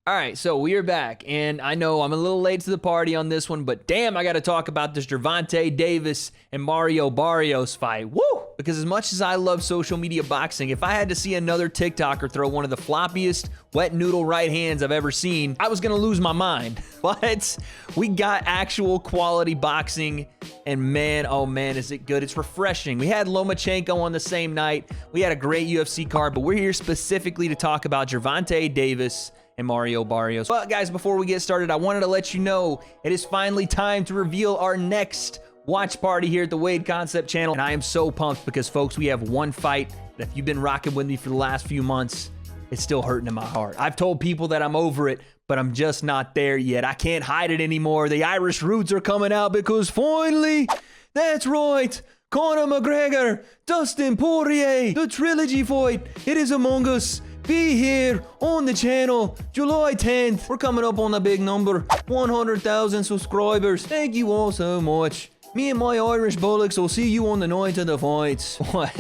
All right, so we are back, and I know I'm a little late to the party on this one, but damn, I got to talk about this Gervonta Davis and Mario Barrios fight. Woo! Because as much as I love social media boxing, if I had to see another TikToker throw one of the floppiest wet noodle right hands I've ever seen, I was going to lose my mind. But we got actual quality boxing, and man, oh man, is it good. It's refreshing. We had Lomachenko on the same night. We had a great UFC card, but we're here specifically to talk about Gervonta Davis and Mario Barrios. But guys, before we get started, I wanted to let you know it is finally time to reveal our next watch party here at the W.A.D.E Concept channel. And I am so pumped because, folks, we have one fight that if you've been rocking with me for the last few months, it's still hurting in my heart. I've told people that I'm over it, but I'm just not there yet. I can't hide it anymore. The Irish roots are coming out because finally, that's right, Conor McGregor, Dustin Poirier, the trilogy fight, it is among us. Be here on the channel July 10th. We're coming up on a big number, 100,000 subscribers. Thank you all so much. Me and my Irish bollocks will see you on the night of the fights. What?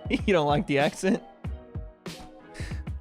You don't like the accent?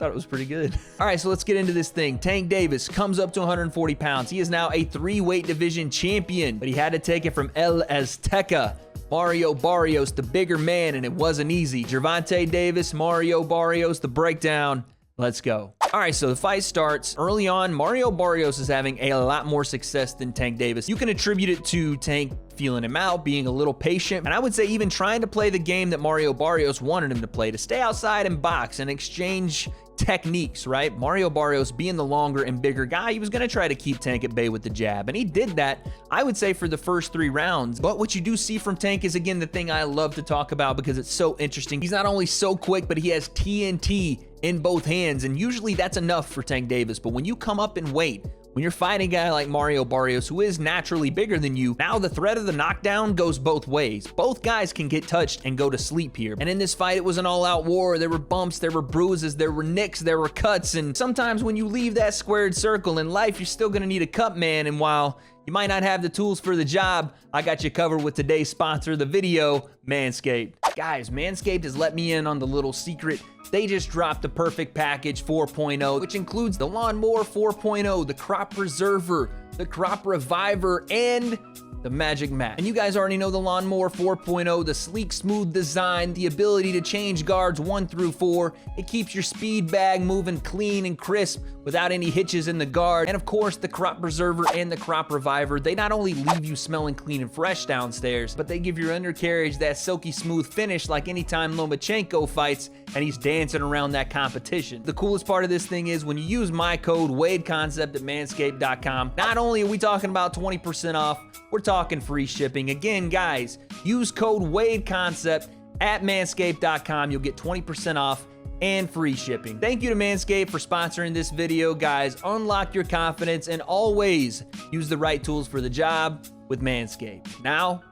Thought it was pretty good. All right, so let's get into this thing. Tank Davis comes up to 140 pounds. He is now a 3-weight division champion, but he had to take it from El Azteca. Mario Barrios, the bigger man, and it wasn't easy. Gervonta Davis, Mario Barrios, the breakdown. Let's go. All right, so the fight starts. Early on, Mario Barrios is having a lot more success than Tank Davis. You can attribute it to Tank feeling him out, being a little patient, and I would say even trying to play the game that Mario Barrios wanted him to play, to stay outside and box and exchange techniques, right? Mario Barrios, being the longer and bigger guy, he was going to try to keep Tank at bay with the jab, and he did that, I would say, for the first 3 rounds. But what you do see from Tank is, again, the thing I love to talk about because it's so interesting. He's not only so quick, but he has TNT in both hands, and usually that's enough for Tank Davis. But when you come up in weight, when you're fighting a guy like Mario Barrios, who is naturally bigger than you, now the threat of the knockdown goes both ways. Both guys can get touched and go to sleep here. And in this fight, it was an all-out war. There were bumps, there were bruises, there were nicks, there were cuts. And sometimes when you leave that squared circle in life, you're still gonna need a cut man. And while you might not have the tools for the job, I got you covered with today's sponsor of the video, Manscaped. Guys, Manscaped has let me in on the little secret. They just dropped the Perfect Package 4.0, which includes the Lawnmower 4.0, the Crop Preserver, the Crop Reviver, and the Magic Mat. And you guys already know the Lawnmower 4.0, the sleek, smooth design, the ability to change guards 1 through 4. It keeps your speed bag moving clean and crisp without any hitches in the guard. And of course, the Crop Preserver and the Crop Reviver, they not only leave you smelling clean and fresh downstairs, but they give your undercarriage that silky smooth finish like anytime Lomachenko fights and he's dancing around that competition. The coolest part of this thing is when you use my code WADECONCEPT at manscaped.com, not only are we talking about 20% off, we're talking free shipping. Again, guys, use code WADECONCEPT at manscaped.com. You'll get 20% off and free shipping. Thank you to Manscaped for sponsoring this video, guys. Unlock your confidence and always use the right tools for the job with Manscaped. Now,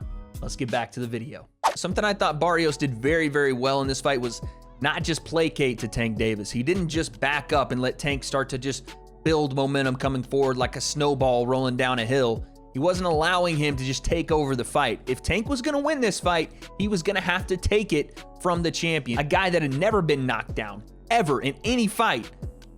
let's get back to the video. Something I thought Barrios did very, very well in this fight was not just placate to Tank Davis. He didn't just back up and let Tank start to just build momentum coming forward like a snowball rolling down a hill. He wasn't allowing him to just take over the fight. If Tank was gonna win this fight, he was gonna have to take it from the champion, a guy that had never been knocked down, ever, in any fight.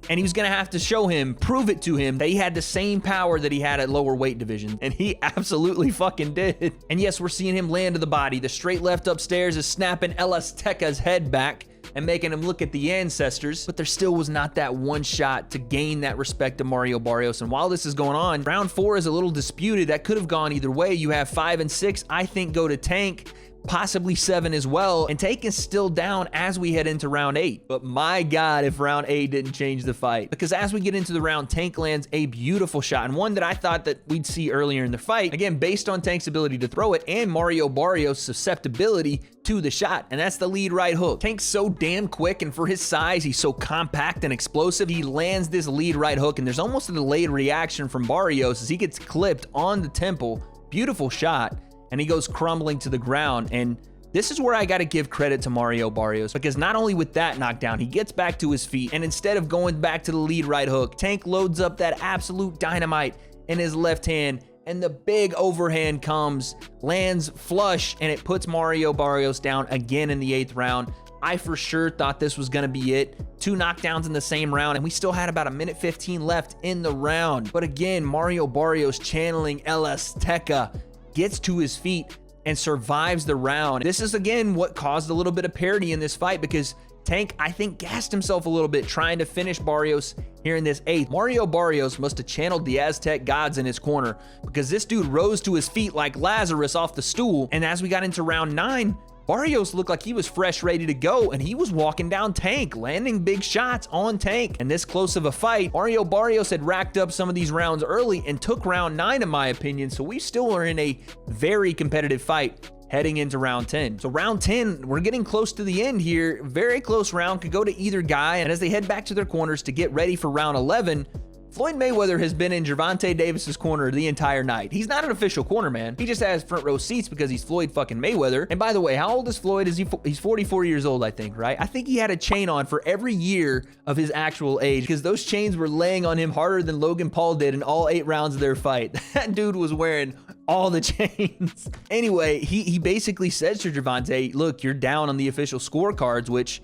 And he was gonna have to show him, prove it to him, that he had the same power that he had at lower weight division. And he absolutely fucking did. And yes, we're seeing him land to the body. The straight left upstairs is snapping El Azteca's head back and making him look at the ancestors, but there still was not that one shot to gain that respect of Mario Barrios. And while this is going on, round 4 is a little disputed. That could have gone either way. You have 5 and 6, I think, go to Tank, possibly 7 as well, and Tank is still down as we head into round 8. But my God, if round 8 didn't change the fight, because as we get into the round, Tank lands a beautiful shot, and one that I thought that we'd see earlier in the fight, again, based on Tank's ability to throw it and Mario Barrios' susceptibility to the shot, and that's the lead right hook. Tank's so damn quick, and for his size, he's so compact and explosive. He lands this lead right hook, and there's almost a delayed reaction from Barrios as he gets clipped on the temple. Beautiful shot, and he goes crumbling to the ground. And this is where I got to give credit to Mario Barrios, because not only with that knockdown, he gets back to his feet, and instead of going back to the lead right hook, Tank loads up that absolute dynamite in his left hand, and the big overhand comes, lands flush, and it puts Mario Barrios down again in the 8th round. I for sure thought this was gonna be it. 2 knockdowns in the same round, and we still had about 1:15 left in the round. But again, Mario Barrios channeling El Azteca gets to his feet and survives the round. This is again what caused a little bit of parity in this fight, because Tank, I think, gassed himself a little bit trying to finish Barrios here in this 8th. Mario Barrios must have channeled the Aztec gods in his corner, because this dude rose to his feet like Lazarus off the stool. And as we got into round 9, Barrios looked like he was fresh, ready to go, and he was walking down Tank, landing big shots on Tank. And this close of a fight, Mario Barrios had racked up some of these rounds early and took round 9, in my opinion, so we still are in a very competitive fight heading into round 10. So round 10, we're getting close to the end here. Very close round, could go to either guy. And as they head back to their corners to get ready for round 11, Floyd Mayweather has been in Gervonta Davis's corner the entire night. He's not an official corner, man. He just has front row seats because he's Floyd fucking Mayweather. And by the way, how old is Floyd? He's 44 years old, I think, right? I think he had a chain on for every year of his actual age, because those chains were laying on him harder than Logan Paul did in all 8 rounds of their fight. That dude was wearing all the chains. Anyway, he basically says to Gervonta, look, you're down on the official scorecards, which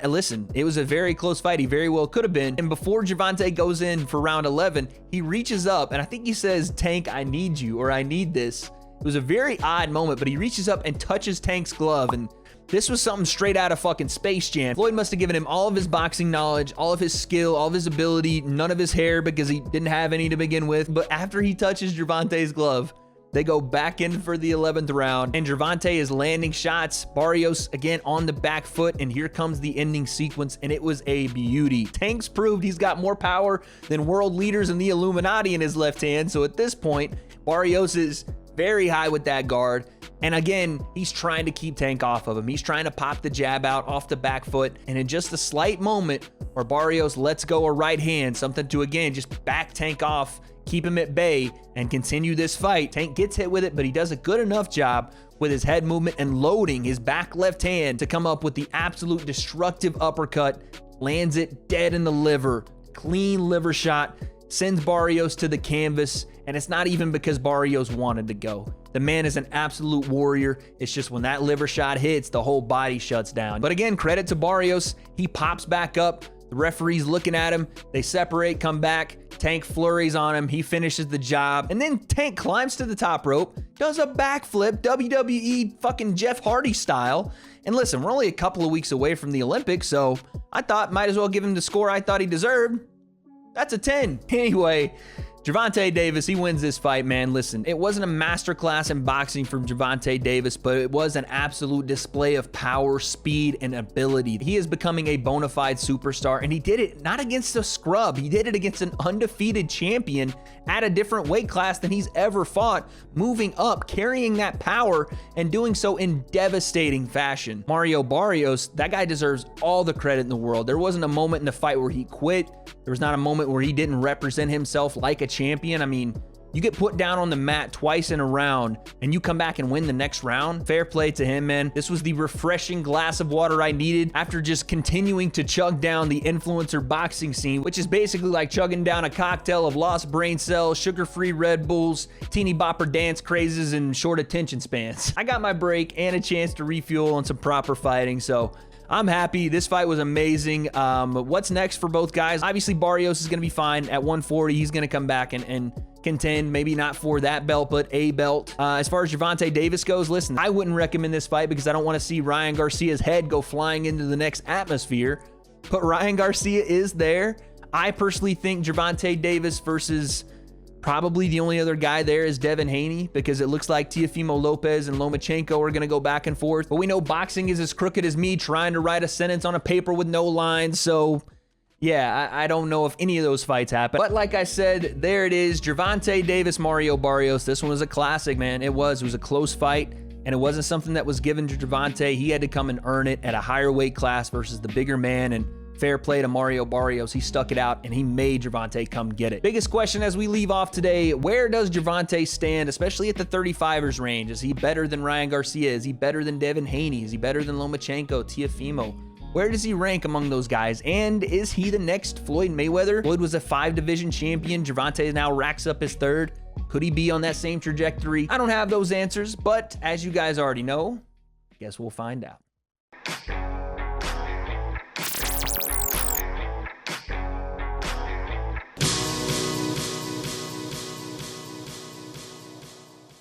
listen, it was a very close fight. He very well could have been. And before Gervonta goes in for round 11, he reaches up and I think he says, Tank, I need you, or I need this. It was a very odd moment, but he reaches up and touches Tank's glove, and this was something straight out of fucking Space Jam. Floyd must have given him all of his boxing knowledge, all of his skill, all of his ability, none of his hair because he didn't have any to begin with. But after he touches Gervonta's glove, they go back in for the 11th round, and Gervonta is landing shots. Barrios again on the back foot, and here comes the ending sequence, and it was a beauty. Tank's proved he's got more power than world leaders in the Illuminati in his left hand, so at this point, Barrios is very high with that guard, and again, he's trying to keep Tank off of him. He's trying to pop the jab out off the back foot, and in just a slight moment where Barrios lets go a right hand, something to again just back Tank off, keep him at bay, and continue this fight. Tank gets hit with it, but he does a good enough job with his head movement and loading his back left hand to come up with the absolute destructive uppercut, lands it dead in the liver, clean liver shot, sends Barrios to the canvas, and it's not even because Barrios wanted to go. The man is an absolute warrior. It's just when that liver shot hits, the whole body shuts down. But again, credit to Barrios. He pops back up. The referee's looking at him. They separate, come back. Tank flurries on him. He finishes the job. And then Tank climbs to the top rope, does a backflip, WWE fucking Jeff Hardy style. And listen, we're only a couple of weeks away from the Olympics, so I thought might as well give him the score I thought he deserved. That's a 10. Anyway, Gervonta Davis, he wins this fight, man. Listen, it wasn't a masterclass in boxing from Gervonta Davis, but it was an absolute display of power, speed, and ability. He is becoming a bona fide superstar, and he did it not against a scrub. He did it against an undefeated champion at a different weight class than he's ever fought, moving up, carrying that power, and doing so in devastating fashion. Mario Barrios, that guy deserves all the credit in the world. There wasn't a moment in the fight where he quit. There was not a moment where he didn't represent himself like a champion. I mean, you get put down on the mat twice in a round and you come back and win the next round. Fair play to him, man. This was the refreshing glass of water I needed after just continuing to chug down the influencer boxing scene, which is basically like chugging down a cocktail of lost brain cells, sugar-free Red Bulls, teeny bopper dance crazes, and short attention spans. I got my break and a chance to refuel on some proper fighting, so I'm happy. This fight was amazing. What's next for both guys? Obviously, Barrios is going to be fine at 140. He's going to come back and contend, maybe not for that belt, but a belt. As far as Gervonta Davis goes, listen, I wouldn't recommend this fight because I don't want to see Ryan Garcia's head go flying into the next atmosphere, but Ryan Garcia is there. I personally think Gervonta Davis versus probably the only other guy there is Devin Haney, because it looks like Teofimo Lopez and Lomachenko are going to go back and forth. But we know boxing is as crooked as me trying to write a sentence on a paper with no lines. So yeah, I don't know if any of those fights happen. But like I said, there it is. Gervonta Davis, Mario Barrios. This one was a classic, man. It was a close fight, and it wasn't something that was given to Gervonta. He had to come and earn it at a higher weight class versus the bigger man, and fair play to Mario Barrios. He stuck it out and he made Gervonta come get it. Biggest question as we leave off today, where does Gervonta stand, especially at the 35ers range? Is he better than Ryan Garcia? Is he better than Devin Haney? Is he better than Lomachenko, Teofimo? Where does he rank among those guys? And is he the next Floyd Mayweather? Floyd was a 5-division champion. Gervonta now racks up his 3rd. Could he be on that same trajectory? I don't have those answers, but as you guys already know, I guess we'll find out.